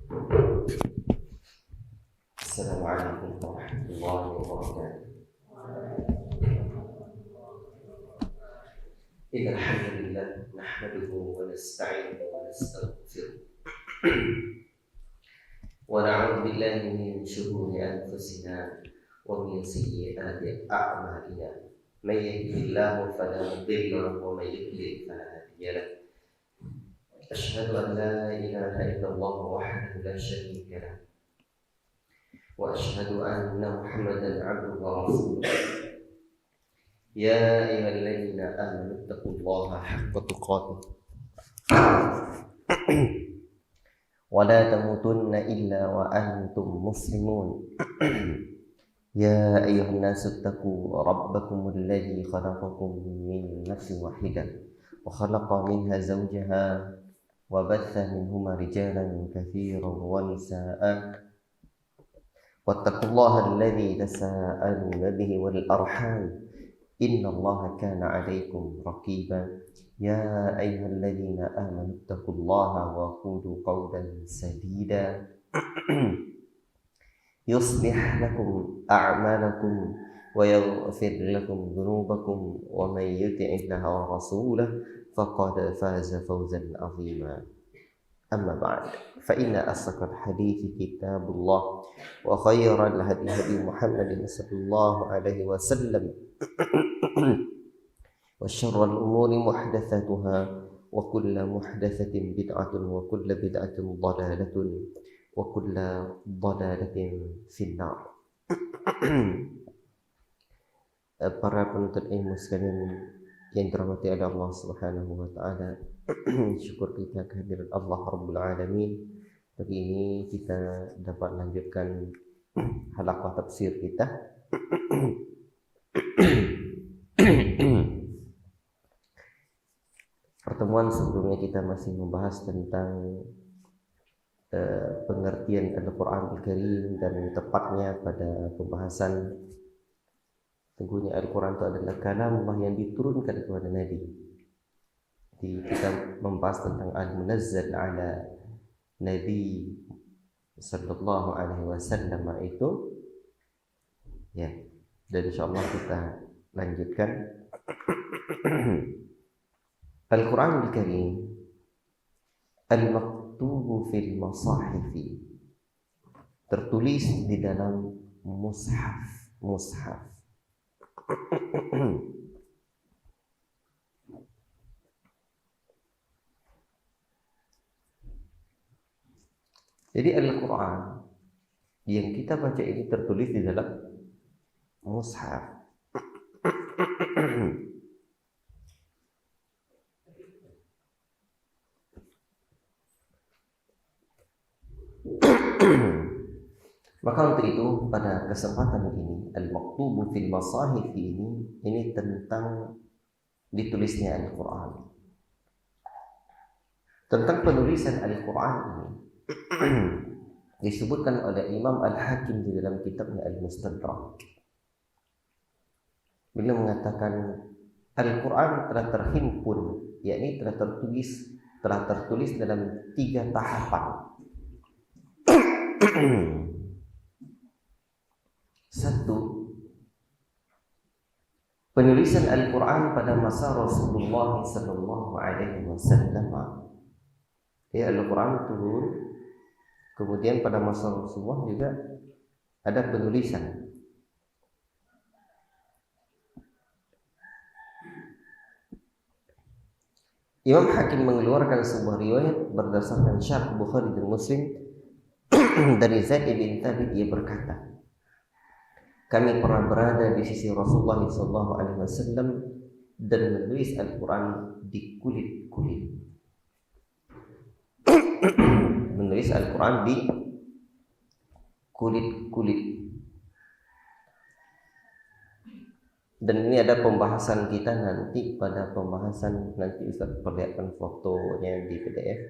Assalamualaikum warahmatullahi wabarakatuh. Innal hamdalillah nahmaduhu wa nasta'inuhu wa nastaghfiruh wa na'udzu billahi min shururi anfusina wa min sayyiati a'malina. May yahdihillahu fala mudilla lahu wa may yudlil fala hadiya lahu. Asyhadu an la ilaha illallah wahdahu la syarika lahu wa asyhadu anna Muhammadan 'abduhu wa rasuluh. Ya ayyuhalladzina amanu taqullaha haqqa tuqatih wa la tamutunna illa wa antum muslimun. Ya ayyuhan nasu taqu rabbakum alladzi khalaqakum min nafsin wahidah wa khalaqa minha zawjaha wa batha minhuma rijalan katsiran wa nisaa'a wattaqullaha alladzi tasaaluna bihi wal arham innallaha kana 'alaikum raqiba. Ya ayyuhalladzina amanu taqullaha wa qulu qawlan sadida yuslih lakum a'malakum wa yaghfir lakum dhunubakum wa may yuti'illaha wa rasulahu faqad faza fawzan 'azima. Amma ba'd, fa inna asdaqal hadithi kitabullah wa khairal hadi hadi Muhammadin sallallahu alaihi wasallam wa syarrul umuri muhdatsatuha wa kullu muhdatsatin bid'atun wa kullu bid'atin dhalalatun wa kullu dhalalatin finnar. Para penuntut ilmu sekalian yang dirahmati oleh Allah Subhanahu wa taala, syukur kita kehadirat Allah Rabbul Alamin. Pagi ini kita dapat lanjutkan halaqah tafsir kita. Pertemuan sebelumnya kita masih membahas tentang pengertian Al-Quran Al-Karim dan tepatnya pada pembahasan sungguhnya Al-Quran itu adalah kalam Allah yang diturunkan kepada Nabi. Kita membahas tentang Al-Munazzal ala Nabi sallallahu alaihi wasallam itu ya, dan insyaallah kita lanjutkan. Al-Quran Al-Karim al-maktubu fil masahifi, tertulis di dalam mushaf. Jadi Al-Quran yang kita baca ini tertulis di dalam mushaf. Maka untuk itu pada kesempatan ini al-maktubu fil masahif ini tentang ditulisnya Al-Quran, tentang penulisan Al-Quran ini disebutkan oleh Imam Al-Hakim di dalam kitabnya Al-Mustadrak. Beliau mengatakan Al-Quran telah terhimpun, yakni telah tertulis dalam 3 tahapan. Satu, penulisan Al-Quran pada masa Rasulullah sallallahu alaihi wasallam. Ya, Al-Quran turun, kemudian pada masa Rasulullah juga ada penulisan. Imam Hakim mengeluarkan sebuah riwayat berdasarkan syarh Bukhari dan Muslim dari Zaid bin Thabit. Ia berkata, kami pernah berada di sisi Rasulullah SAW dan menulis Al-Quran di kulit-kulit. Menulis Al-Quran di kulit-kulit. Dan ini ada pembahasan kita nanti, pada pembahasan nanti Ustaz perlihatkan fotonya di PDF.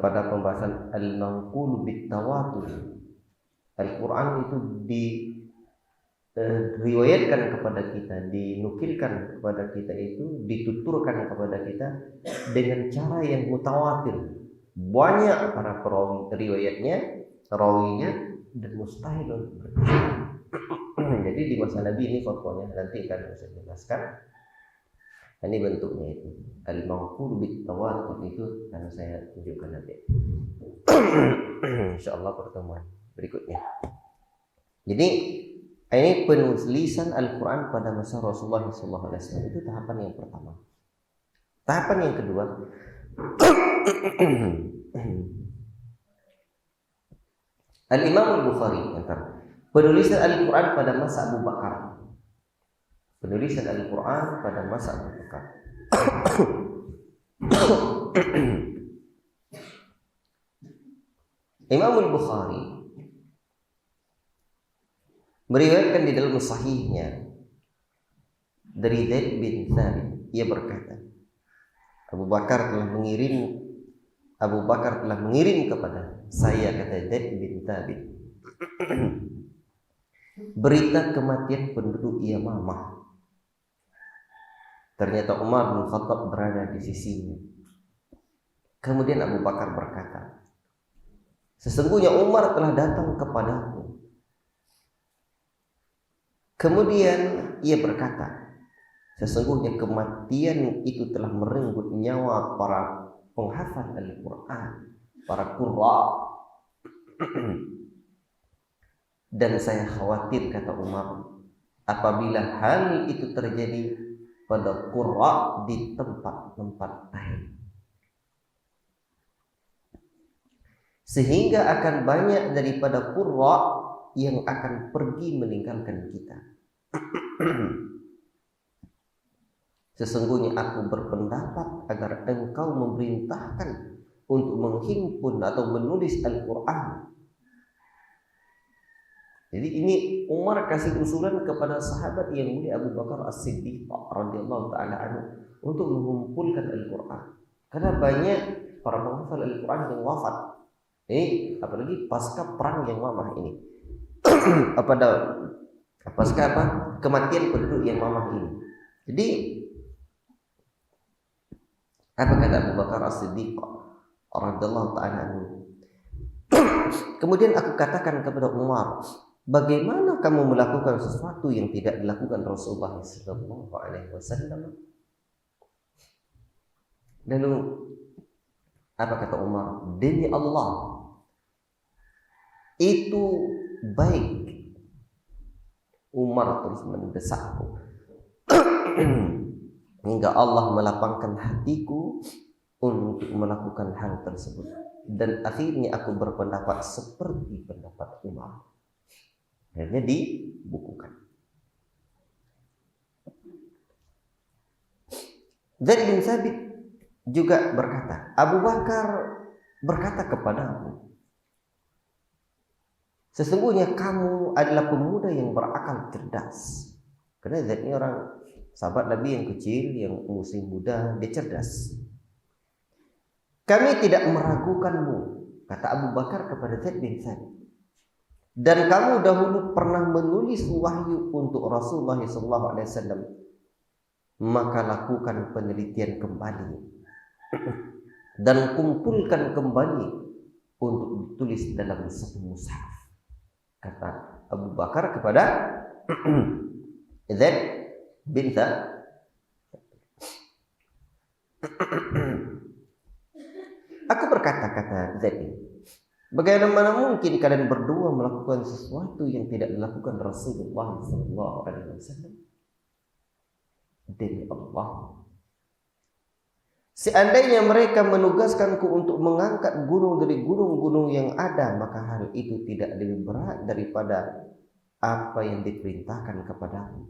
Pada pembahasan al-manqul bit-tawatur, Al-Quran itu diriwayatkan kepada kita, dinukilkan kepada kita, itu dituturkan kepada kita dengan cara yang mutawatir, banyak para perawi riwayatnya, rawinya, dan mustahil untuk berdusta. Jadi di masa Nabi ini fatwanya, nanti akan saya jelaskan. Ini bentuknya itu al-mawqul bit tawatur, itu akan saya tunjukkan nanti. Insyaallah pertemuan berikutnya. Jadi ini penulisan Al-Quran pada masa Rasulullah SAW, itu tahapan yang pertama. Tahapan yang kedua, Al-Imam Al-Bukhari, penulisan Al-Quran pada masa Abu Bakar. Penulisan Al-Quran pada masa Abu Bakar. Imam Al-Bukhari meriwayatkan di dalam sahihnya dari Zaid bin Thabit, ia berkata, Abu Bakar telah mengirim kepada saya, kata Zaid bin Thabit, berita kematian penduduk Yamamah. Ternyata Umar bin Khattab berada di sisinya. Kemudian Abu Bakar berkata, sesungguhnya Umar telah datang kepadaku. Kemudian ia berkata, sesungguhnya kematian itu telah merenggut nyawa para penghafal Al-Quran, para qurra. Dan saya khawatir, kata Umar, apabila hal itu terjadi pada qurra di tempat-tempat lain, sehingga akan banyak daripada qurra yang akan pergi meninggalkan kita. Sesungguhnya aku berpendapat agar engkau memerintahkan untuk menghimpun atau menulis Al-Quran. Jadi ini Umar kasih usulan kepada sahabat yang mulia Abu Bakar As-Siddiq radhiyallahu taala anhu untuk mengumpulkan Al-Quran. Karena banyak para penghafal Al-Quran yang wafat. Apalagi pasca perang yang mamah ini. Pasca kematian penduduk yang mamah ini. Jadi apa kata Abu Bakar As-Siddiq radhiyallahu taala anhu? Kemudian aku katakan kepada Umar, bagaimana kamu melakukan sesuatu yang tidak dilakukan Rasulullah sallallahu alaihi wasallam? Lalu apa kata Umar? Demi Allah, itu baik. Umar terus mendesakku hingga Allah melapangkan hatiku untuk melakukan hal tersebut. Dan akhirnya aku berpendapat seperti pendapat Umar. Akhirnya dibukukan. Zaid bin Thabit juga berkata, Abu Bakar berkata kepadaku, sesungguhnya kamu adalah pemuda yang berakal cerdas. Karena Zaid ini orang sahabat Nabi yang kecil, yang masih muda, dia cerdas. Kami tidak meragukanmu, kata Abu Bakar kepada Zaid bin Thabit. Dan kamu dahulu pernah menulis wahyu untuk Rasulullah SAW. Maka lakukan penelitian kembali dan kumpulkan kembali untuk ditulis dalam satu mushaf, kata Abu Bakar kepada Zaid bin Thabit. Aku berkata, kata Zaid, bagaimana mungkin kalian berdua melakukan sesuatu yang tidak dilakukan Rasulullah SAW? Demi Allah, seandainya mereka menugaskanku untuk mengangkat gunung dari gunung-gunung yang ada, maka hal itu tidak lebih berat daripada apa yang diperintahkan kepadaku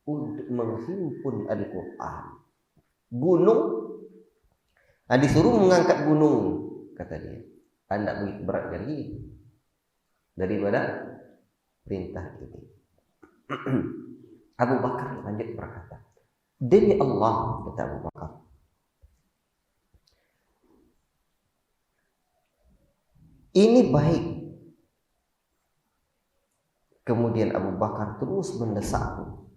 untuk menghimpun Al-Quran. Gunung, disuruh mengangkat gunung, kata dia. Anda begitu berat daripada perintah ini. Abu Bakar lanjut berkata, demi Allah, kata Abu Bakar, ini baik. Kemudian Abu Bakar terus mendesakku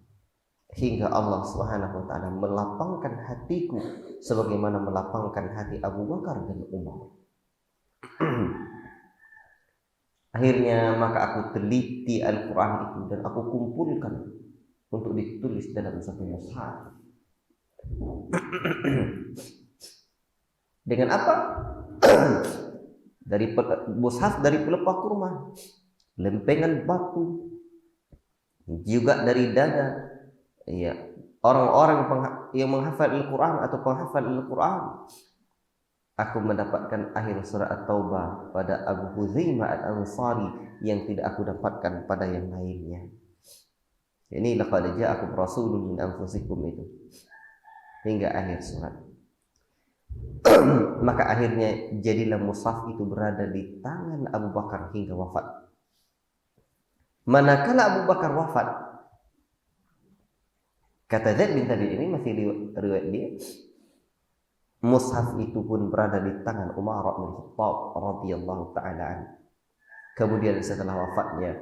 hingga Allah Subhanahu wa taala melapangkan hatiku sebagaimana melapangkan hati Abu Bakar dan Umar. Akhirnya maka aku teliti Al-Quran itu dan aku kumpulkan untuk ditulis dalam satu mushaf. Dengan apa? Dari mushaf dari pelepah kurma, lempengan batu, juga dari dada. Ya, orang-orang yang menghafal Al-Quran atau penghafal Al-Quran. Aku mendapatkan akhir surah At-Taubah pada Abu Huzaimah Al-Ansari yang tidak aku dapatkan pada yang lainnya. Ini laqad ja'akum rasulun min anfusikum itu. Hingga akhir surat. Maka akhirnya jadilah mushaf itu berada di tangan Abu Bakar hingga wafat. Manakala Abu Bakar wafat, kata Zaid bin Thabit, ini masih riwayat dia, mushaf itu pun berada di tangan Umar bin Khattab radhiyallahu taala an. Kemudian setelah wafatnya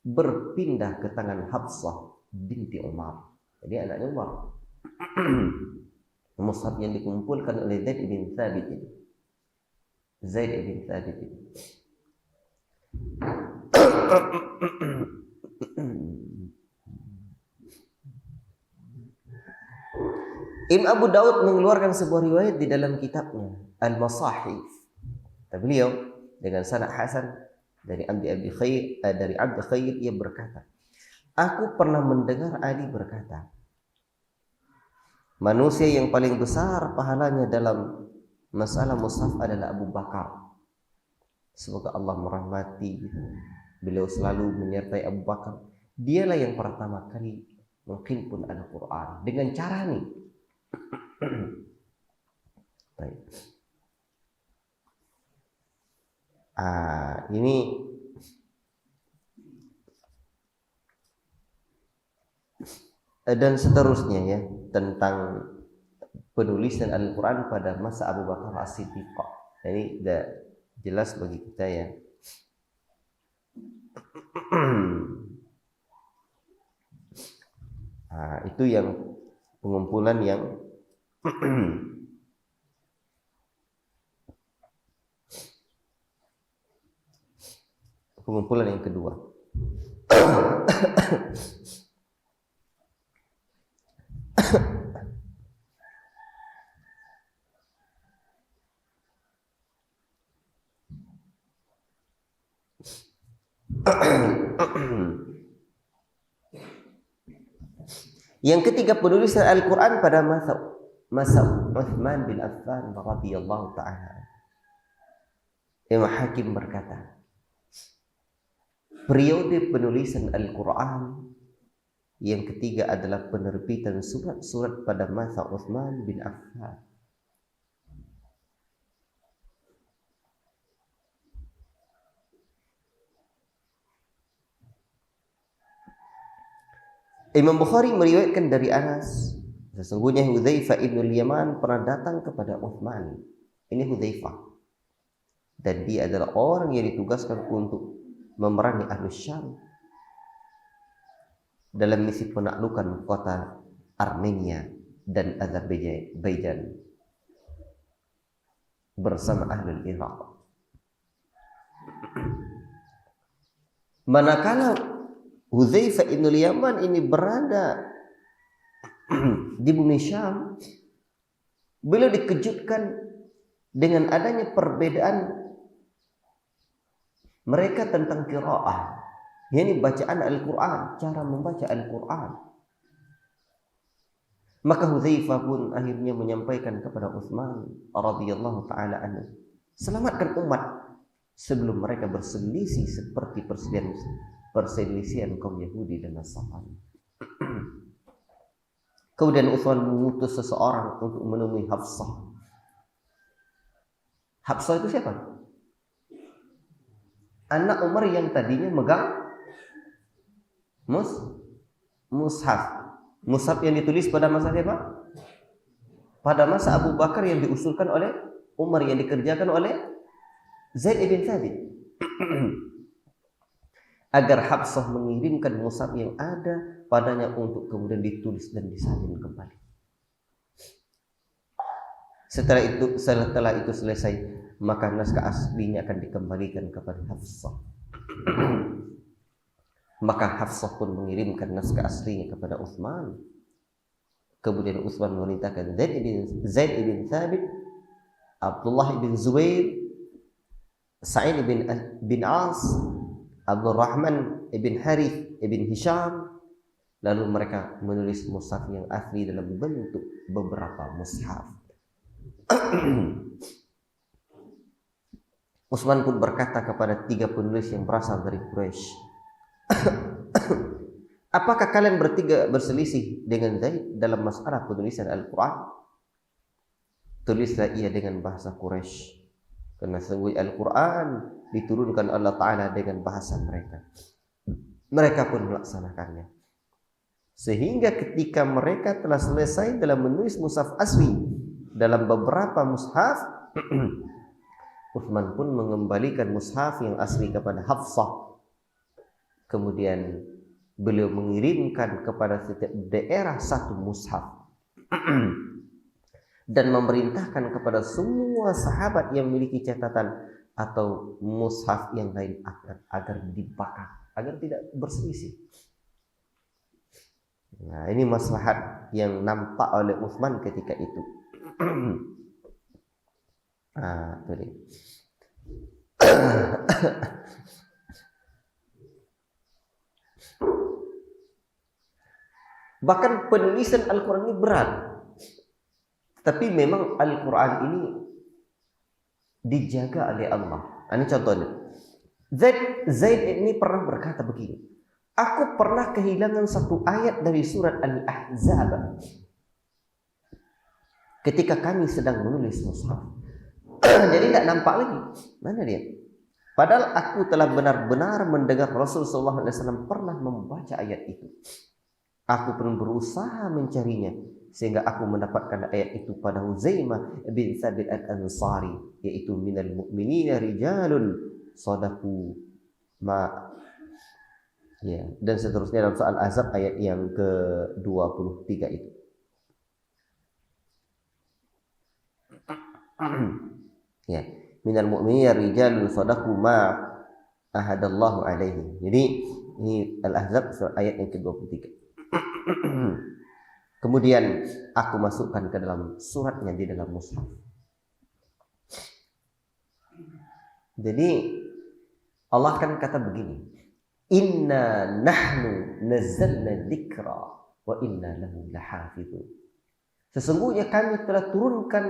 berpindah ke tangan Hafsah binti Umar. Jadi anaknya Umar. Mushaf yang dikumpulkan oleh Zaid bin Thabit itu. Zaid bin Thabit itu. Imam Abu Daud mengeluarkan sebuah riwayat di dalam kitabnya Al-Masahif. Beliau dengan sanad hasan dari Abdi Khair ia berkata, aku pernah mendengar Ali berkata, manusia yang paling besar pahalanya dalam masalah mushaf adalah Abu Bakar. Semoga Allah merahmati beliau, selalu menyertai Abu Bakar. Dialah yang pertama kali menghimpun Al-Quran dengan cara nih. Baik. Ini dan seterusnya ya tentang penulisan Al-Quran pada masa Abu Bakar As-Siddiq. Ini sudah jelas bagi kita ya. Itu yang pengumpulan yang pengumpulan yang kedua. Yang ketiga, penulisan Al-Quran pada masa Uthman bin Affan radhiyallahu ta'ala. Imam Hakim berkata, periode penulisan Al-Quran yang ketiga adalah penerbitan surat-surat pada masa Uthman bin Affan. Imam Bukhari meriwayatkan dari Anas, sesungguhnya Hudzaifah ibn al-Yaman pernah datang kepada Uthman. Ini Hudzaifah. Dan dia adalah orang yang ditugaskan untuk memerangi Ahlus Syam dalam misi penaklukan kota Armenia dan Azerbaijan bersama Ahlul Iraq. Manakala Hudzaifah ibn al-Yaman ini berada di bumi Syam, beliau dikejutkan dengan adanya perbedaan mereka tentang qiraah, yakni bacaan Al-Quran, cara membaca Al-Quran. Maka Hudzaifah pun akhirnya menyampaikan kepada Utsman radhiyallahu taala anhu, selamatkan umat sebelum mereka berselisih seperti perselisihan kaum Yahudi dan Nasrani. Kemudian Utsman mengutus seseorang untuk menemui Hafsah. Hafsah itu siapa? Anak Umar yang tadinya megang mushaf. Mushaf yang ditulis pada masa siapa? Pada masa Abu Bakar yang diusulkan oleh Umar, yang dikerjakan oleh Zaid bin Thabit. Agar Hafsah mengirimkan mushaf yang ada padanya untuk kemudian ditulis dan disalin kembali. Setelah itu selesai, maka naskah aslinya akan dikembalikan kepada Hafsah. Maka Hafsah pun mengirimkan naskah aslinya kepada Utsman. Kemudian Utsman memerintahkan Zaid ibn Thabit, Abdullah ibn Zubair, Sa'id bin As, Abdul Rahman ibn Harith ibn Hisham. Lalu mereka menulis mushaf yang asli dalam bentuk beberapa mushaf. Utsman pun berkata kepada 3 penulis yang berasal dari Quraisy, apakah kalian bertiga berselisih dengan Zaid dalam masalah penulisan Al-Quran? Tulislah ia dengan bahasa Quraisy, karena sesungguhnya Al-Quran diturunkan Allah Ta'ala dengan bahasa mereka. Mereka pun melaksanakannya. Sehingga ketika mereka telah selesai dalam menulis mushaf asli dalam beberapa mushaf, Utsman pun mengembalikan mushaf yang asli kepada Hafsah. Kemudian beliau mengirimkan kepada setiap daerah 1 mushaf dan memerintahkan kepada semua sahabat yang memiliki catatan atau mushaf yang lain agar dibakar, agar tidak berselisih. Nah, ini maslahat yang nampak oleh Utsman ketika itu. Itu dia. Bahkan penulisan Al-Quran ini berat. Tapi memang Al-Quran ini dijaga oleh Allah. Ini contohnya. Zaid ini pernah berkata begini, aku pernah kehilangan 1 ayat dari surat Al-Ahzab ketika kami sedang menulis mushaf. Jadi tidak nampak lagi. Mana dia? Padahal aku telah benar-benar mendengar Rasulullah SAW pernah membaca ayat itu. Aku pun berusaha mencarinya sehingga aku mendapatkan ayat itu pada Huzaimah bin Thabit al-Ansari, yaitu minal mu'minina rijalun sadaqu ma. Ya, dan seterusnya dalam soal azab ayat yang ke-23 itu. Ya, minal mu'minina rijalun sadaqu ma ahadallahu alaihi. Jadi ini Al-Ahzab ayat yang ke-23. Kemudian aku masukkan ke dalam suratnya di dalam mushaf. Jadi Allah kan kata begini, inna nahnu nazzalna dzikra wa inna lahu lahafizun. Sesungguhnya kami telah turunkan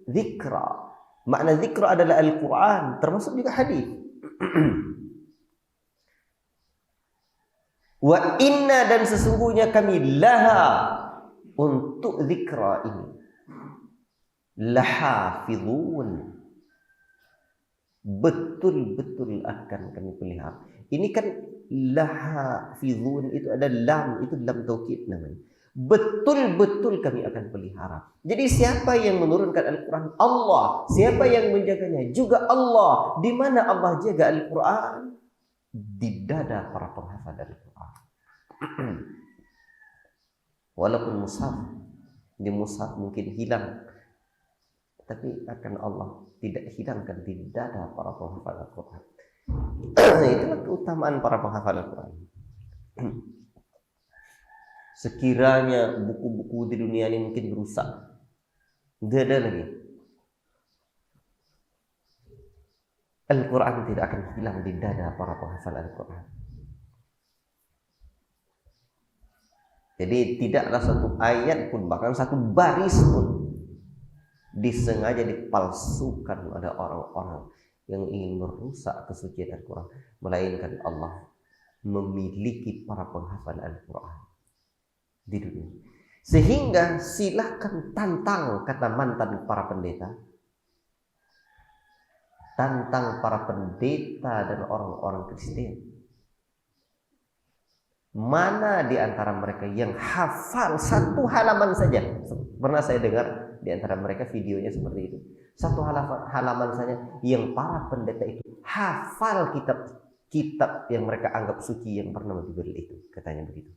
dzikra. Makna dzikra adalah Al-Quran, termasuk juga hadis. Wa inna, dan sesungguhnya kami laha, untuk dzikra ini, lahafizun, betul-betul akan kami pelihara. Ini kan lahafizun itu ada lam, itu lam taukid namanya. Betul-betul kami akan pelihara. Jadi siapa yang menurunkan Al-Quran? Allah. Siapa yang menjaganya? Juga Allah. Di mana Allah jaga Al-Quran? Di dada para penghafal Al-Quran. Walaupun mushaf, di mushaf mungkin hilang, tapi akan Allah tidak hilangkan di dada para penghafal Al-Quran. Itulah keutamaan para penghafal Al-Quran. Sekiranya buku-buku di dunia ini mungkin rusak, tidak ada lagi, Al-Quran tidak akan hilang di dada para penghafal Al-Quran. Jadi tidaklah satu ayat pun, bahkan satu baris pun disengaja dipalsukan oleh orang-orang yang ingin merusak kesucian Al-Quran, melainkan Allah memiliki para penghafal Al-Quran di dunia. Sehingga silahkan tantang, kata mantan para pendeta, tantang para pendeta dan orang-orang Kristen. Mana di antara mereka yang hafal 1 halaman saja? Pernah saya dengar di antara mereka videonya seperti itu. 1 halaman saja yang para pendeta itu hafal kitab yang mereka anggap suci yang pernah diberi itu, katanya begitu.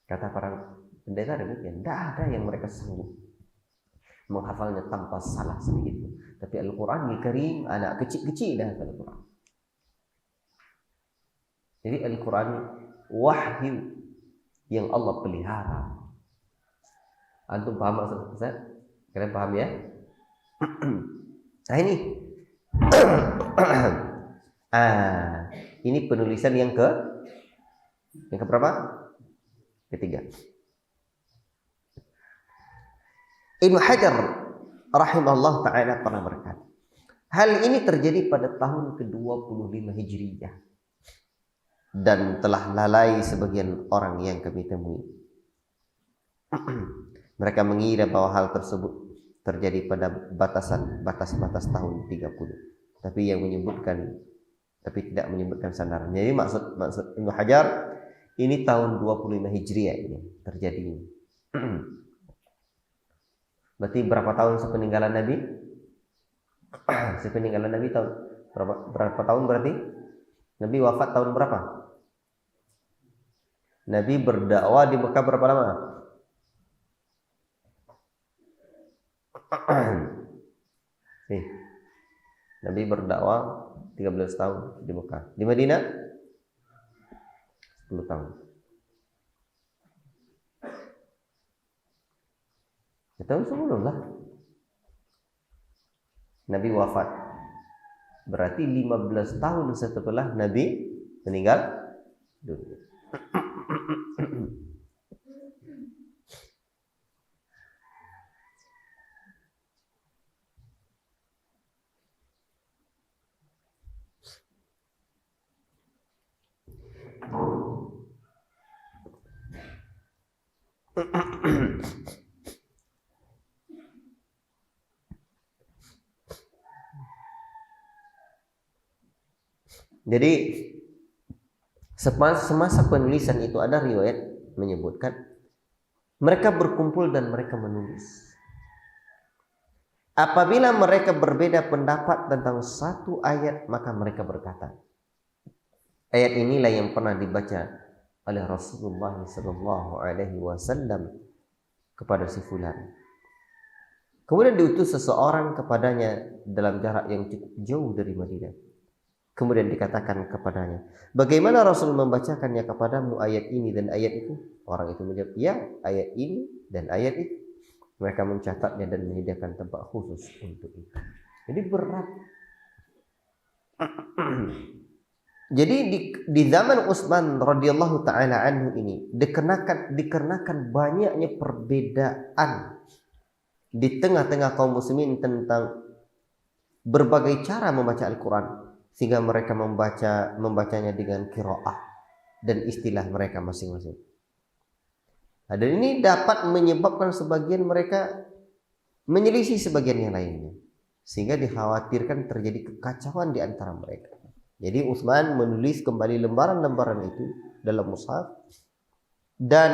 Kata para pendeta demikian, tidak ada yang mereka sanggup. menghafalnya tanpa salah sedikit pun. Tapi Al-Quran Karim anak kecil-kecil dah Al-Quran. Jadi Al-Quran wahyu yang Allah pelihara. Antum paham maksud Ustaz? Kalian paham ya? Nah ini ini penulisan yang keberapa? Ketiga. Ibnu Hajar rahimahullah ta'ala pernah berkata, hal ini terjadi pada tahun ke-25 Hijriyah dan telah lalai sebagian orang yang kami temui. Mereka mengira bahwa hal tersebut terjadi pada batas tahun 30, tapi tidak menyebutkan sandaran. Jadi maksud Ibnu Hajar ini tahun 25 Hijriah ini terjadi. Berarti berapa tahun sepeninggalan Nabi? Sepeninggalan Nabi tahun berapa tahun berarti? Nabi wafat tahun berapa? Nabi berdakwah di Mekah berapa lama? Nabi berdakwah 13 tahun di Mekah. Di Madinah 10 tahun. Tahun sebelum lah Nabi wafat. Berarti 15 tahun setelah Nabi meninggal dunia. Jadi semasa penulisan itu ada riwayat menyebutkan mereka berkumpul dan mereka menulis. Apabila mereka berbeda pendapat tentang satu ayat, maka mereka berkata, ayat inilah yang pernah dibaca oleh Rasulullah SAW kepada si fulan. Kemudian diutus seseorang kepadanya dalam jarak yang cukup jauh dari Madinah. Kemudian dikatakan kepadanya, bagaimana Rasul membacakannya kepadamu ayat ini dan ayat itu? Orang itu menjawab, ya, ayat ini dan ayat itu. Mereka mencatatnya dan menyediakan tempat khusus untuk itu. Jadi berat. Jadi di zaman Utsman radhiyallahu taala anhu ini dikarenakan banyaknya perbedaan di tengah-tengah kaum muslimin tentang berbagai cara membaca Al-Quran, sehingga mereka membacanya dengan qiraah dan istilah mereka masing-masing. Dan ini dapat menyebabkan sebagian mereka menyelisih sebagian yang lainnya, sehingga dikhawatirkan terjadi kekacauan di antara mereka. Jadi Utsman menulis kembali lembaran-lembaran itu dalam mushaf, dan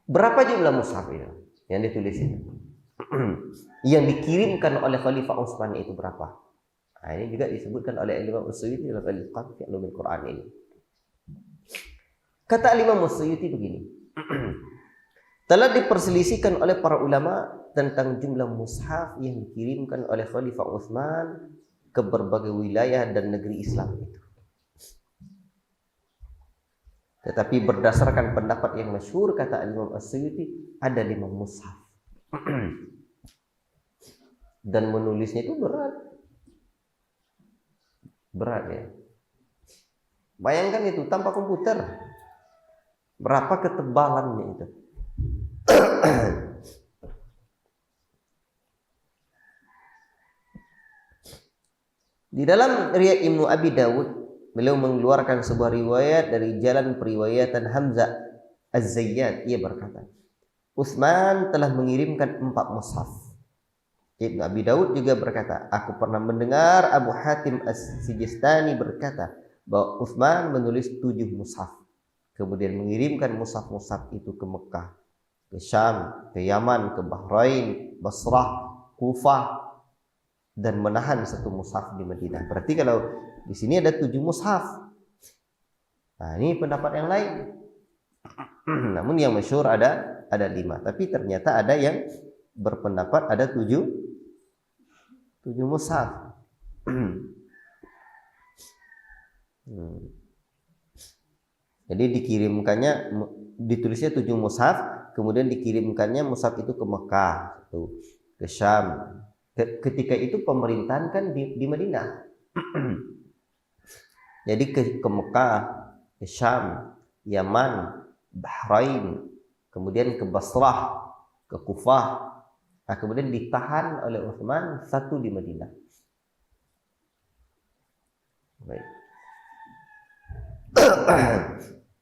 berapa jumlah mushaf itu yang ditulis itu? Yang dikirimkan oleh Khalifah Utsman itu berapa? Nah, ini juga disebutkan oleh Imam As-Suyuti dalam Al-Itqan fi Ulumil Quran ini. Kata Imam As-Suyuti begini, telah diperselisihkan oleh para ulama tentang jumlah mushaf yang dikirimkan oleh Khalifah Utsman ke berbagai wilayah dan negeri Islam itu. Tetapi berdasarkan pendapat yang masyhur, kata Imam As-Suyuti, ada 5 mushaf. Dan menulisnya itu berat ya. Bayangkan itu tanpa komputer, berapa ketebalannya itu. Di dalam riwayat Ibnu Abi Dawud, beliau mengeluarkan sebuah riwayat dari jalan periwayatan Hamzah Az-Zayyad. Ia berkata, Utsman telah mengirimkan 4 mushaf. Ibnu Abi Dawud juga berkata, aku pernah mendengar Abu Hatim As-Sijistani berkata bahwa Utsman menulis 7 mushaf, kemudian mengirimkan mushaf-mushaf itu ke Mekah, ke Syam, ke Yaman, ke Bahrain, Basrah, Kufah, dan menahan 1 mushaf di Madinah. Berarti kalau di sini ada 7 mushaf. Nah, ini pendapat yang lain. Namun yang masyhur ada 5, tapi ternyata ada yang berpendapat ada 7 mushaf. Jadi ditulisnya 7 mushaf, kemudian dikirimkannya mushaf itu ke Mekah, ke Syam. Ketika itu pemerintahan kan di Madinah. Jadi ke Mekah, ke Syam, Yaman, Bahrain, kemudian ke Basrah, ke Kufah. Nah, kemudian ditahan oleh Utsman, satu di Madinah. Baik.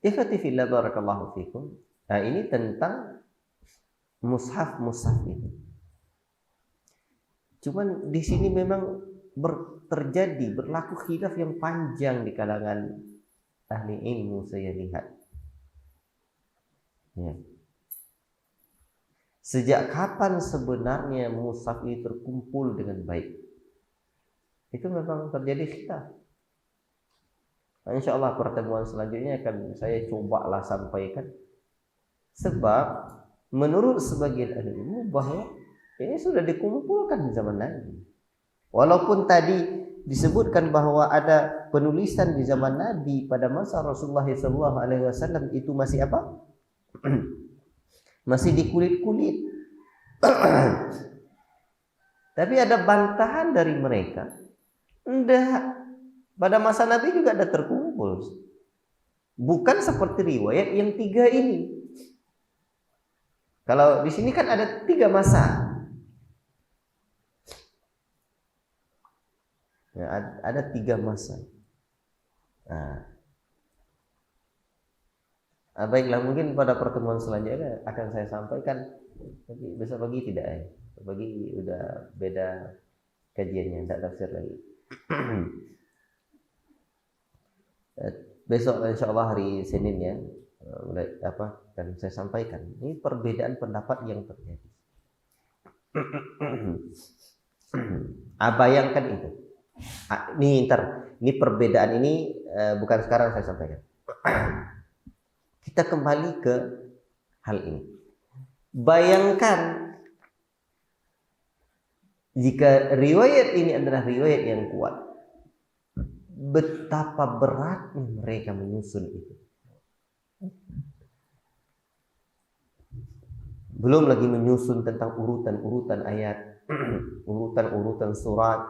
Ikhwati fillah barakallahu fikum. Nah, ini tentang mushaf-mushaf ini. Cuman di sini memang berlaku khilaf yang panjang di kalangan ahli ilmu, saya lihat. Ya. Sejak kapan sebenarnya mushaf ini terkumpul dengan baik? Itu memang terjadi khilaf. Nah, insya Allah pertemuan selanjutnya akan saya cobalah sampaikan. Sebab menurut sebagian ahli ilmu bahwa ini sudah dikumpulkan di zaman Nabi. Walaupun tadi disebutkan bahwa ada penulisan di zaman Nabi pada masa Rasulullah SAW itu masih apa? Masih di kulit-kulit. Tapi ada bantahan dari mereka. Enggak. Pada masa Nabi juga ada terkumpul. Bukan seperti riwayat yang 3 ini. Kalau di sini kan ada 3 masa. Ya, ada 3 masa. Baiklah, mungkin pada pertemuan selanjutnya akan saya sampaikan. Besok pagi tidak ya. Pagi udah beda kajiannya, tidak tafsir lagi. Besok insya Allah hari Senin ya, akan saya sampaikan. Ini perbedaan pendapat yang terjadi. Bayangkan itu. Ini perbedaan ini bukan sekarang saya sampaikan. Kita kembali ke hal ini. Bayangkan jika riwayat ini adalah riwayat yang kuat, betapa beratnya mereka menyusun itu. Belum lagi menyusun tentang urutan-urutan ayat, urutan-urutan surat.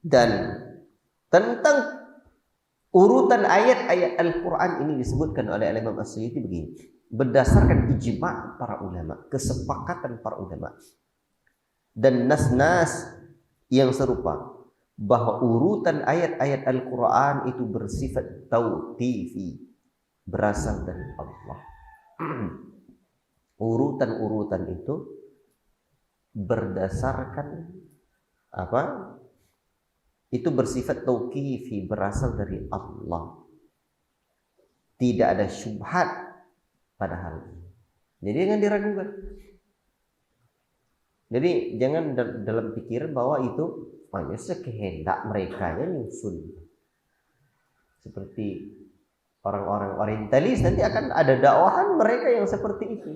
Dan tentang urutan ayat-ayat Al-Quran ini disebutkan oleh Imam As-Suyuti begini. Berdasarkan ijma' para ulama, kesepakatan para ulama, dan nas-nas yang serupa, bahwa urutan ayat-ayat Al-Quran itu bersifat tauqifi, berasal dari Allah. Urutan-urutan itu berdasarkan apa? Itu bersifat tauqifi, berasal dari Allah. Tidak ada syubhat pada hal ini. Jadi jangan diragukan. Jadi jangan dalam pikiran bahwa itu hanya sekehendak mereka yang nyusun. Seperti orang-orang orientalis nanti akan ada dakwahan mereka yang seperti itu.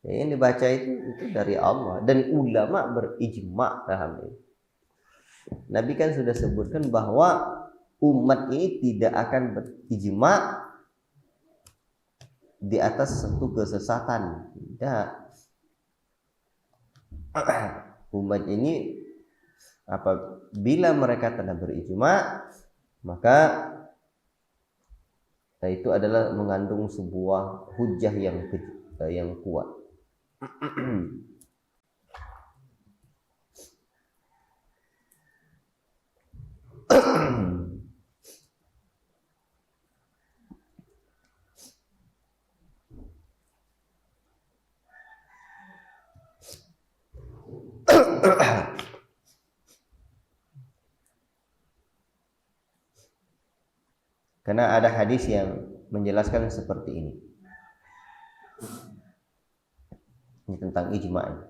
Yang dibaca itu dari Allah dan ulama berijma' dalam ini. Nabi kan sudah sebutkan bahwa umat ini tidak akan berijma' di atas satu kesesatan. Tidak. Umat ini apabila mereka telah berijma', maka itu adalah mengandung sebuah hujah yang kuat. Karena ada hadis yang menjelaskan seperti ini. Ini tentang ijma'.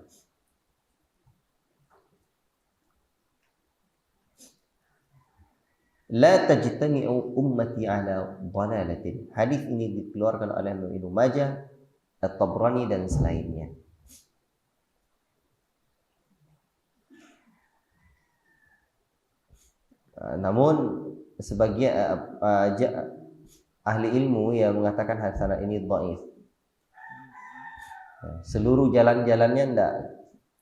La tajtami'u ummati ala dhalalatin. Hadis ini dikeluarkan oleh Ibnu Majah, At-Tabrani dan selainnya. Namun sebagian ahli ilmu yang mengatakan hasanah ini dhaif. Seluruh jalan-jalannya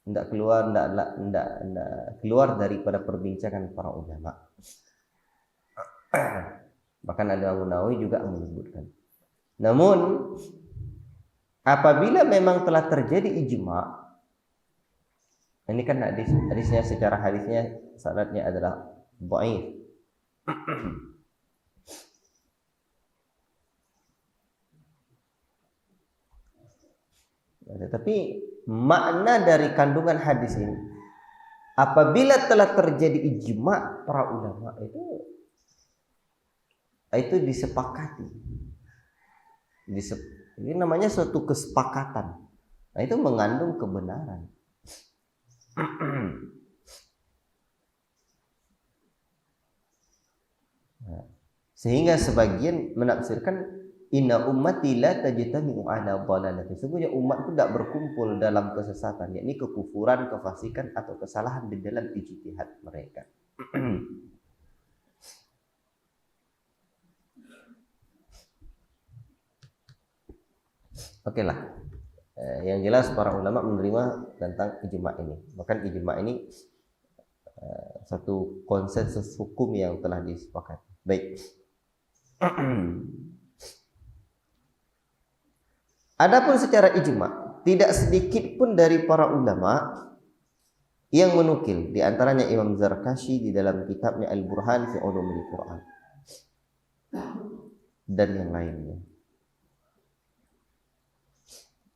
tidak keluar daripada perbincangan para ulama. Bahkan ada Imam Nawawi juga menyebutkan. Namun apabila memang telah terjadi ijma, ini kan hadisnya secara hadisnya sanadnya adalah dhaif. Tetapi makna dari kandungan hadis ini, apabila telah terjadi ijma para ulama itu disepakati. Ini namanya suatu kesepakatan. Nah, itu mengandung kebenaran. Sehingga sebagian menafsirkan inna ummati la tajtami'u ala dhalalati. Sesungguhnya umat itu tidak berkumpul dalam kesesatan, yakni kekufuran, kefasikan atau kesalahan di dalam ijtihad mereka. Oke lah. Yang jelas para ulama menerima tentang ijma ini. Bahkan ijma ini satu konsensus hukum yang telah disepakati. Baik. Adapun secara ijma, tidak sedikit pun dari para ulama yang menukil, di antaranya Imam Zarkashi di dalam kitabnya Al-Burhan fi Ulumil Quran dan yang lainnya.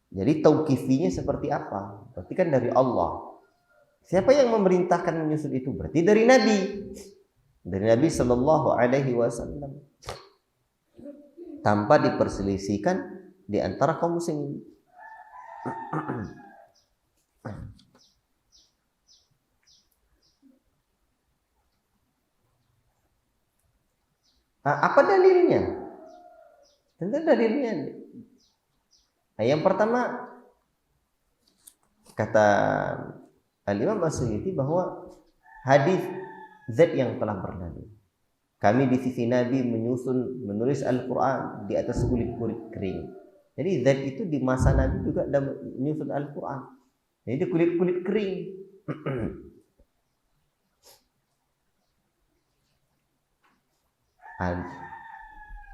Jadi tauqifinya seperti apa? Berarti kan dari Allah. Siapa yang memerintahkan menyusun itu? Berarti dari Nabi. Dari Nabi Sallallahu Alaihi Wasallam. Tanpa diperselisihkan di antara kaum muslimin. Apa dalilnya? Tentu dalilnya. Nah, yang pertama kata Al-Imam As-Suyuti bahwa hadis zat yang telah berlalu. Kami di sisi Nabi menulis Al-Quran di atas kulit-kulit kering. Jadi zat itu di masa Nabi juga menyusun Al-Quran. Jadi kulit-kulit kering.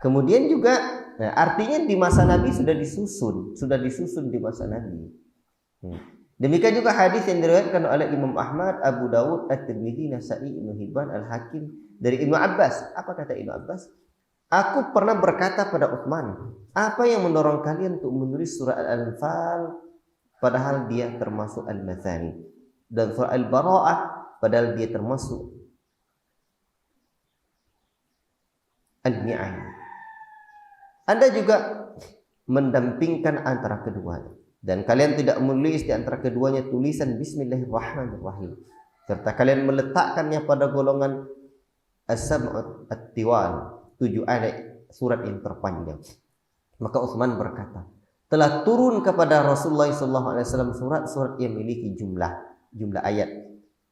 Kemudian juga artinya di masa Nabi sudah disusun di masa Nabi. Demikian juga hadis yang diriwayatkan oleh Imam Ahmad, Abu Dawud, At-Tirmidzi, Nasa'i, Ibnu Hibban, Al-Hakim dari Ibnu Abbas. Apa kata Ibnu Abbas? Aku pernah berkata pada Utsman, apa yang mendorong kalian untuk menulis surah Al-Anfal padahal dia termasuk Al-Mathani, dan surah Al-Bara'ah padahal dia termasuk Al-Ni'am. Anda juga mendampingkan antara keduanya, dan kalian tidak menulis di antara keduanya tulisan Bismillahirrahmanirrahim, serta kalian meletakkannya pada golongan As-Sab'ut At-Tiwal, 7 ayat surat yang terpanjang. Maka Utsman berkata, telah turun kepada Rasulullah SAW surat-surat yang memiliki jumlah ayat.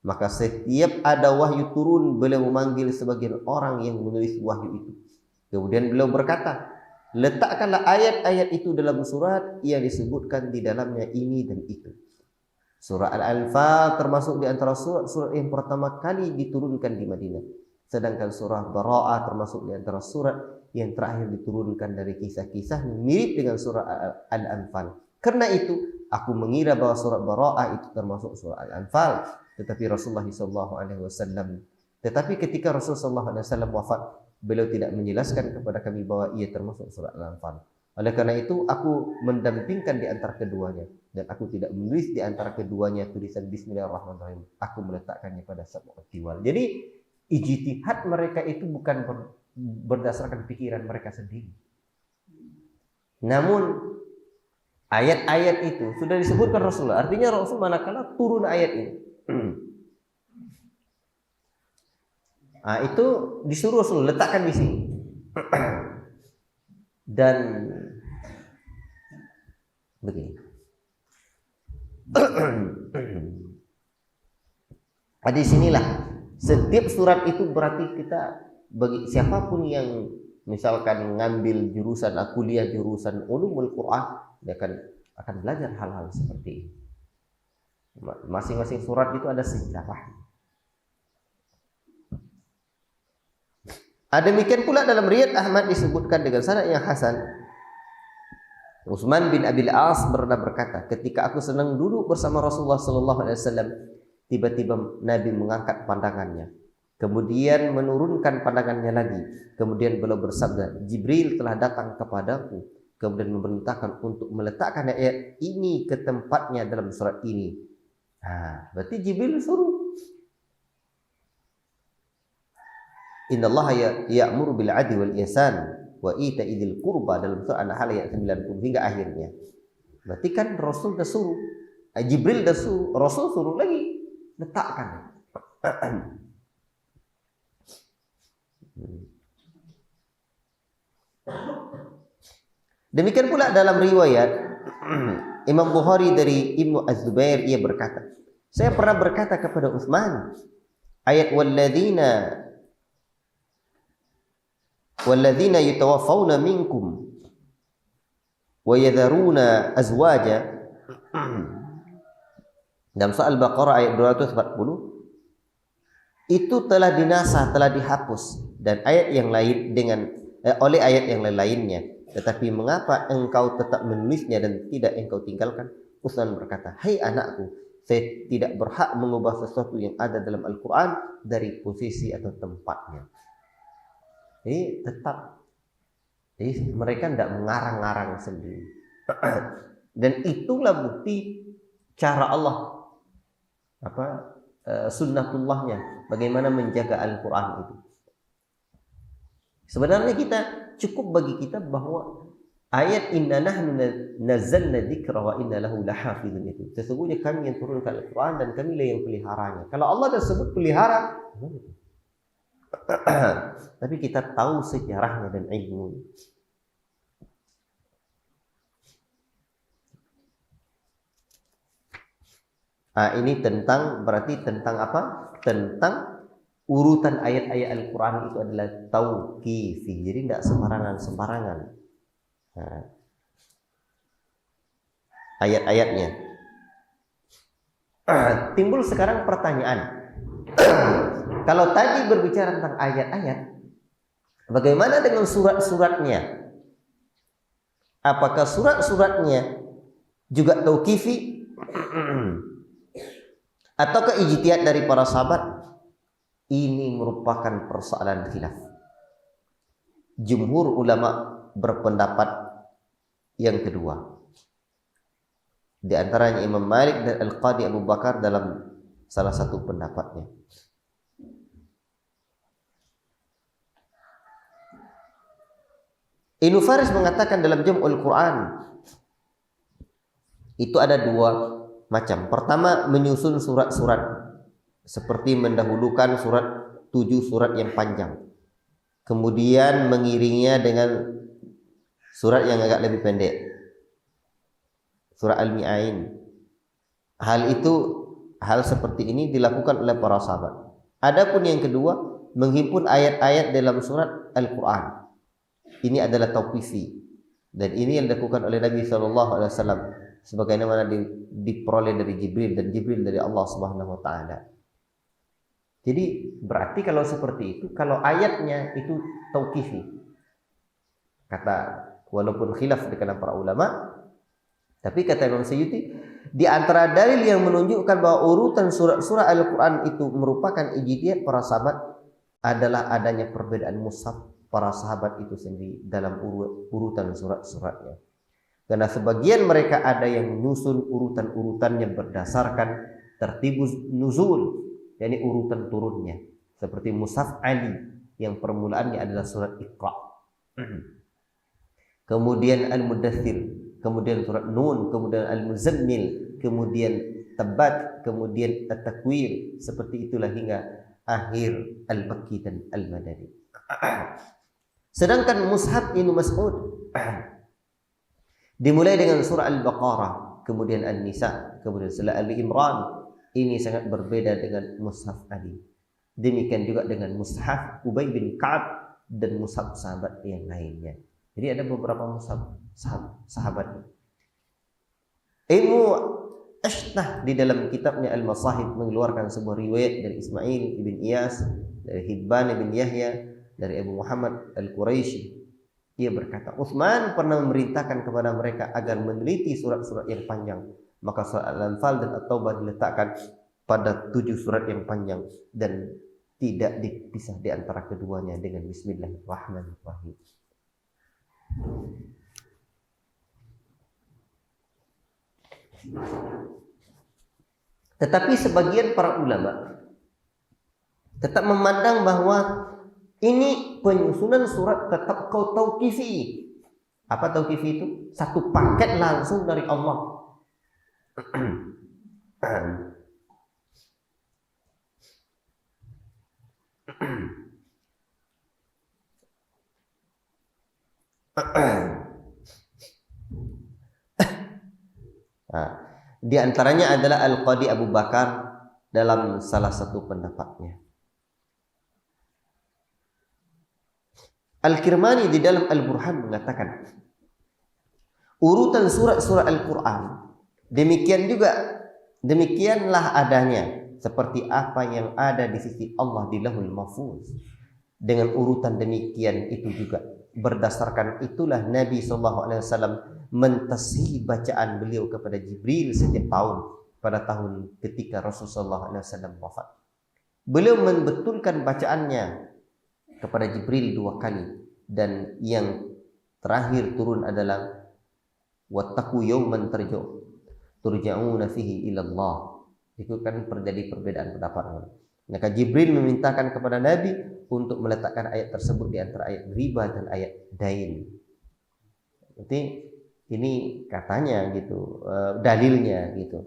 Maka setiap ada wahyu turun, beliau memanggil sebagian orang yang menulis wahyu itu. Kemudian beliau berkata, letakkanlah ayat-ayat itu dalam surat yang disebutkan di dalamnya ini dan itu. Surah Al-Anfal termasuk di antara surat yang pertama kali diturunkan di Madinah. Sedangkan surah Bara'ah termasuk di antara surat yang terakhir diturunkan dari kisah-kisah mirip dengan surah Al-Anfal. Karena itu aku mengira bahwa surat Bara'ah itu termasuk surah Al-Anfal. Tetapi Rasulullah SAW, ketika Rasulullah SAW wafat, beliau tidak menjelaskan kepada kami bahwa ia termasuk surat Al-Anfal. Oleh karena itu aku mendampingkan di antara keduanya, dan aku tidak menulis di antara keduanya tulisan Bismillahirrahmanirrahim. Aku meletakkannya pada Sab'ut Tiwal. Jadi ijtihad mereka itu bukan berdasarkan pikiran mereka sendiri. Namun ayat-ayat itu sudah disebutkan Rasulullah. Artinya Rasul manakala turun ayat ini, Itu disuruh Rasul letakkan di sini. Dan begini. Di sinilah setiap surat itu berarti kita, bagi siapapun yang misalkan ngambil jurusan kuliah jurusan ulumul Quran, dia akan belajar hal-hal seperti ini. Masing-masing surat itu ada sejarah. Demikian pula dalam riwayat Ahmad disebutkan dengan sanad yang hasan. Utsman bin Abil As pernah berkata, ketika aku sedang duduk bersama Rasulullah sallallahu alaihi wasallam, tiba-tiba Nabi mengangkat pandangannya, kemudian menurunkan pandangannya lagi, kemudian beliau bersabda, Jibril telah datang kepadaku, kemudian memerintahkan untuk meletakkan ayat ini ke tempatnya dalam surat ini. Berarti Jibril suruh. Innallaha ya'muru bil 'adli wal ihsan wa ita'i dzil qurba, dalam surah An-Nahl ayat 90 hingga akhirnya. Berarti kan Rasul dah suruh, Jibril dah suruh, Rasul suruh lagi letakkan. Demikian pula dalam riwayat Imam Bukhari dari Ibnu Az-Zubair, ia berkata, saya pernah berkata kepada Utsman, ayat walladzina yatawaffawna minkum wa yadharuna azwaja, dalam surah Al-Baqarah ayat 240, itu telah dinasah, telah dihapus dan ayat yang lain oleh ayat yang lainnya. Tetapi mengapa engkau tetap menulisnya dan tidak engkau tinggalkan? Utsman berkata, hai anakku, saya tidak berhak mengubah sesuatu yang ada dalam Al-Quran dari posisi atau tempatnya. Jadi tetap, jadi mereka tidak mengarang-arang sendiri. Dan itulah bukti cara Allah, sunnatullahnya, bagaimana menjaga Al-Quran itu. Sebenarnya cukup bagi kita bahwa ayat inna nahnu nazzalna dzikra wa inna lahu lahafizun, itu sesungguhnya kami yang turunkan Al-Quran dan kamilah yang peliharanya. Kalau Allah dah sebut pelihara, tapi kita tahu sejarahnya dan ilmu. Ini berarti tentang apa? Tentang urutan ayat-ayat Al-Quran itu adalah tauqifi, jadi tidak sembarangan. Ayat-ayatnya. Timbul sekarang pertanyaan. Kalau tadi berbicara tentang ayat-ayat, bagaimana dengan surat-suratnya? Apakah surat-suratnya juga tauqifi ataukah ijtihad dari para sahabat? Ini merupakan persoalan khilaf. Jumhur ulama berpendapat yang kedua. Di antaranya Imam Malik dan Al-Qadi Abu Bakar dalam salah satu pendapatnya. Ibnu Faris mengatakan dalam Jam'ul Quran itu ada dua macam. Pertama, menyusun surat-surat, seperti mendahulukan 7 surat yang panjang, kemudian mengiringnya dengan surat yang agak lebih pendek, surah Al-Mi'ain. Hal seperti ini dilakukan oleh para sahabat. Adapun yang kedua, menghimpun ayat-ayat dalam surat Al-Quran. Ini adalah tauqifi, dan ini yang dilakukan oleh Nabi SAW sebagaimana diperoleh dari Jibril, dan Jibril dari Allah Subhanahu wa taala. Jadi berarti kalau seperti itu, kalau ayatnya itu tauqifi, walaupun khilaf di kalangan para ulama, tapi kata Imam Suyuti, di antara dalil yang menunjukkan bahwa urutan surah-surah Al-Quran itu merupakan ijtihad para sahabat adalah adanya perbedaan mushaf para sahabat itu sendiri dalam urutan surat-suratnya. Karena sebagian mereka ada yang menyusun urutan-urutannya berdasarkan tertibus nuzul, yakni urutan turunnya, seperti Mushaf Ali yang permulaannya adalah surat Iqra, kemudian Al-Mudaththir, kemudian surat Nun, kemudian Al-Muzammil, kemudian Tabbat, kemudian At-Takwir, seperti itulah hingga akhir Al-Makki dan Al-Madani. Sedangkan mushaf Ibnu Mas'ud dimulai dengan surah Al-Baqarah, kemudian An-Nisa, kemudian surah Ali Imran. Ini sangat berbeda dengan mushaf Ali. Demikian juga dengan mushaf Ubay bin Ka'ab dan mushaf sahabat yang lainnya. Jadi ada beberapa mushaf sahabat. Ibnu Ashtah di dalam kitabnya Al-Masahib mengeluarkan sebuah riwayat dari Ismail ibn Iyas, dari Hibban ibn Yahya, dari Abu Muhammad Al-Quraisy. Ia berkata, Utsman pernah memerintahkan kepada mereka agar meneliti surat-surat yang panjang. Maka surat Al-Anfal dan At-Taubah diletakkan pada 7 surat yang panjang dan tidak dipisah di antara keduanya dengan Bismillahirrahmanirrahim. Tetapi sebagian para ulama tetap memandang bahwa ini penyusunan surat tetap kau tauqifi. Apa tauqifi itu? Satu paket langsung dari Allah. Di antaranya adalah Al-Qadi Abu Bakar dalam salah satu pendapatnya. Al-Kirmani di dalam Al-Burhan mengatakan urutan surat-surat Al-Quran demikianlah adanya seperti apa yang ada di sisi Allah di Lauhul Mahfuz. Dengan urutan demikian itu juga berdasarkan itulah Nabi SAW mentashih bacaan beliau kepada Jibril setiap tahun pada tahun ketika Rasulullah SAW wafat. Beliau membetulkan bacaannya kepada Jibril 2 kali, dan yang terakhir turun adalah wattaqu yawman turja'una fihi ila Allah. Itu kan terjadi perbedaan pendapat. Maka Jibril memintakan kepada Nabi untuk meletakkan ayat tersebut di antara ayat riba dan ayat dain. Jadi ini katanya gitu, dalilnya gitu.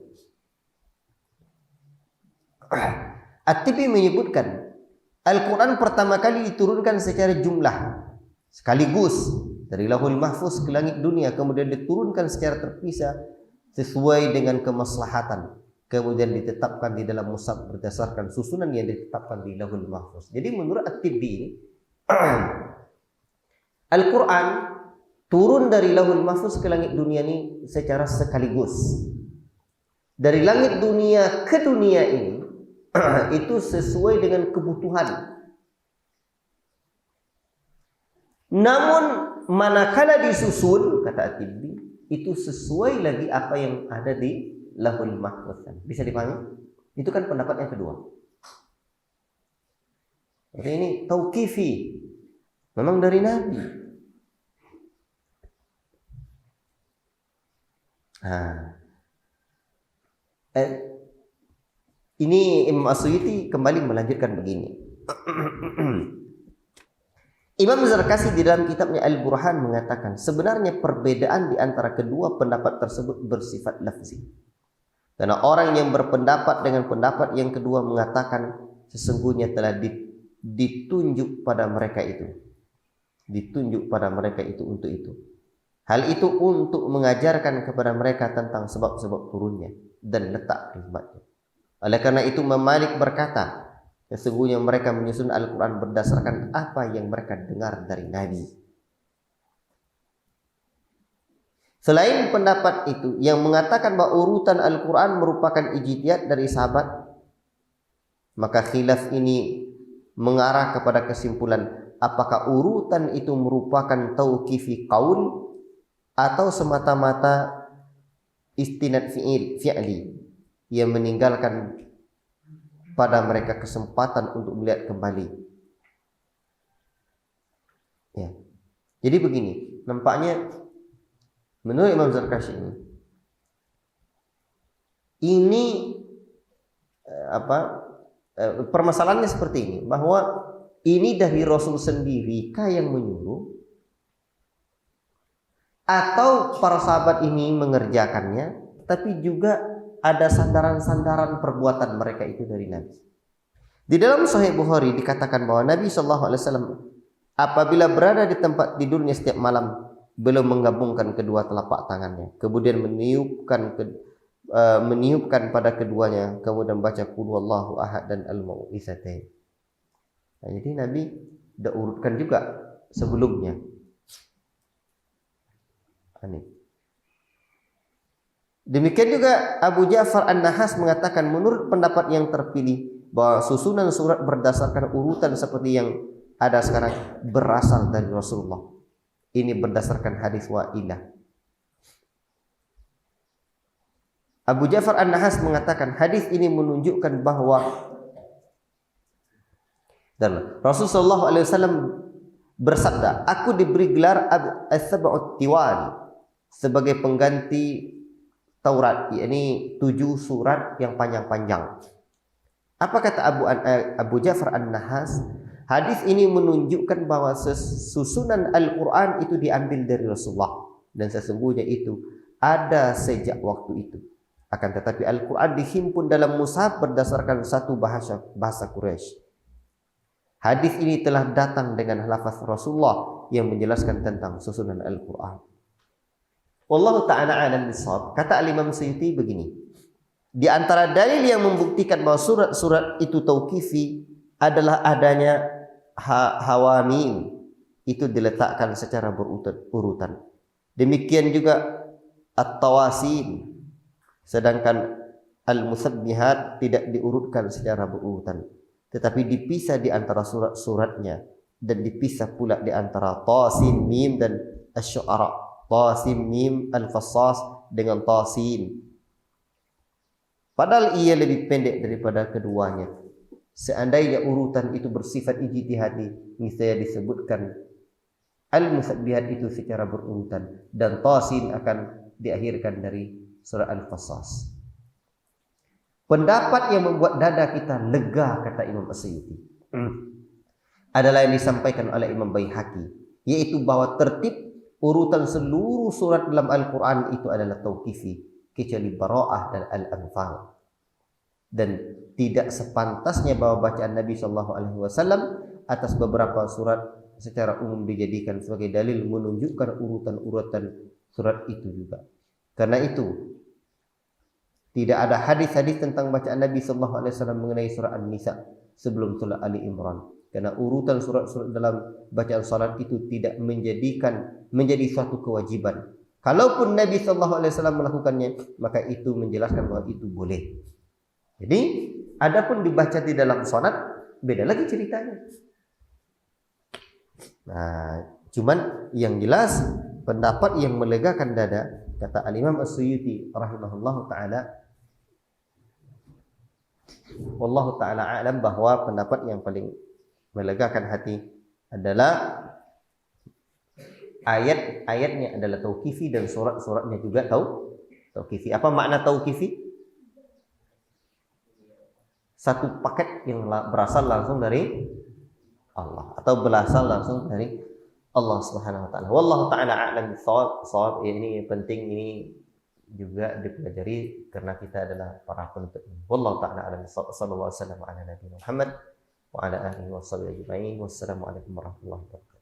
At-Tibi menyebutkan Al-Quran pertama kali diturunkan secara jumlah sekaligus dari Lauhul Mahfuz ke langit dunia, kemudian diturunkan secara terpisah sesuai dengan kemaslahatan, kemudian ditetapkan di dalam mushaf berdasarkan susunan yang ditetapkan di Lauhul Mahfuz. Jadi menurut At-Tibi ini Al-Quran turun dari Lauhul Mahfuz ke langit dunia ini secara sekaligus. Dari langit dunia ke dunia ini itu sesuai dengan kebutuhan. Namun manakala disusun, kata At-Tibi, itu sesuai lagi apa yang ada di Lauhul Mahfuz. Bisa dipahami? Itu kan pendapat yang kedua. Jadi ini tauqifi, memang dari Nabi. Ini Imam As-Suyuti kembali melanjutkan begini. Imam Zarkasi di dalam kitabnya Al-Burhan mengatakan sebenarnya perbedaan di antara kedua pendapat tersebut bersifat lafzi. Karena orang yang berpendapat dengan pendapat yang kedua mengatakan sesungguhnya telah ditunjuk pada mereka itu. Ditunjuk pada mereka itu untuk itu. Hal itu untuk mengajarkan kepada mereka tentang sebab-sebab turunnya dan letak hikmatnya. Oleh karena itu Malik berkata, sesungguhnya mereka menyusun Al-Quran berdasarkan apa yang mereka dengar dari Nabi. Selain pendapat itu yang mengatakan bahwa urutan Al-Quran merupakan ijtihad dari sahabat, maka khilaf ini mengarah kepada kesimpulan apakah urutan itu merupakan tauqifi qaul atau semata-mata istinad fi'li yang meninggalkan pada mereka kesempatan untuk melihat kembali. Ya. Jadi begini, nampaknya menurut Imam Zarkashi ini permasalahannya seperti ini, bahwa ini dari Rasul sendiri kah yang menyuruh atau para sahabat ini mengerjakannya, tapi juga ada sandaran-sandaran perbuatan mereka itu dari Nabi. Di dalam Sahih Bukhari dikatakan bahwa Nabi SAW apabila berada di tempat tidurnya setiap malam, belum menggabungkan kedua telapak tangannya, kemudian meniupkan pada keduanya, kemudian baca qul huwallahu ahad dan al-mu'izzatain. Nah, jadi Nabi dah urutkan juga sebelumnya. Ini. Demikian juga Abu Ja'far An-Nahas mengatakan menurut pendapat yang terpilih bahwa susunan surat berdasarkan urutan seperti yang ada sekarang berasal dari Rasulullah. Ini berdasarkan hadis Wa'ilah. Abu Ja'far An-Nahas mengatakan hadis ini menunjukkan bahwa dan Rasulullah SAW bersabda, aku diberi gelar As-Sab'ut Tiwal sebagai pengganti Taurat, yakni 7 surat yang panjang-panjang. Apa kata Abu Ja'far An-Nahas? Hadis ini menunjukkan bahwa susunan Al-Quran itu diambil dari Rasulullah dan sesungguhnya itu ada sejak waktu itu. Akan tetapi Al-Quran dihimpun dalam mushaf berdasarkan satu bahasa Quraisy. Hadis ini telah datang dengan lafaz Rasulullah yang menjelaskan tentang susunan Al-Quran. Wallahu ta'ala a'lam bishawab. Kata Al-Imam Suyuti begini. Di antara dalil yang membuktikan bahwa surat-surat itu tauqifi adalah adanya hawamim. Itu diletakkan secara berurutan. Demikian juga at-tawasin. Sedangkan al-musabbihat tidak diurutkan secara berurutan, tetapi dipisah di antara surat-suratnya dan dipisah pula di antara tasin mim dan asy-syu'ara. Tasin mim al-fassas dengan tasin. Padahal ia lebih pendek daripada keduanya. Seandainya urutan itu bersifat ijtihadi, misalnya disebutkan al-musabbihat itu secara berurutan dan tasin akan diakhirkan dari surah Al-Fassas. Pendapat yang membuat dada kita lega, kata Imam As-Suyuti, adalah yang disampaikan oleh Imam Baihaqi, yaitu bahwa tertib urutan seluruh surat dalam Al-Quran itu adalah tauqifi, kecuali Bara'ah dan Al-Anfal. Dan tidak sepantasnya bahwa bacaan Nabi SAW atas beberapa surat secara umum dijadikan sebagai dalil menunjukkan urutan-urutan surat itu juga. Karena itu tidak ada hadis-hadis tentang bacaan Nabi SAW mengenai surah An-Nisa sebelum surah Ali Imran. Karena urutan surat-surat dalam bacaan salat itu tidak menjadi suatu kewajiban. Kalaupun Nabi SAW melakukannya, maka itu menjelaskan bahwa itu boleh. Jadi, adapun dibaca di dalam salat, beda lagi ceritanya. Nah, cuman yang jelas pendapat yang melegakan dada, kata Al-Imam As-Suyuti rahimahullahu ta'ala, wallahu ta'ala a'lam, bahwa pendapat yang paling melegakan hati adalah ayat-ayatnya adalah tauqifi dan surat-suratnya juga tauqifi. Apa makna tauqifi? Satu paket yang berasal langsung dari Allah atau berasal langsung dari Allah Subhanahu wa taala. Wallahu taala a'lam bishawab. Ini penting, ini juga dipelajari karena kita adalah para penuntut ilmu. Wallahu taala a'lam bishawab. Sallallahu alaihi wasallam ala nabiyina Muhammad wa ala alihi washabihi ajma'in. Wassalamu alaikum warahmatullahi wabarakatuh.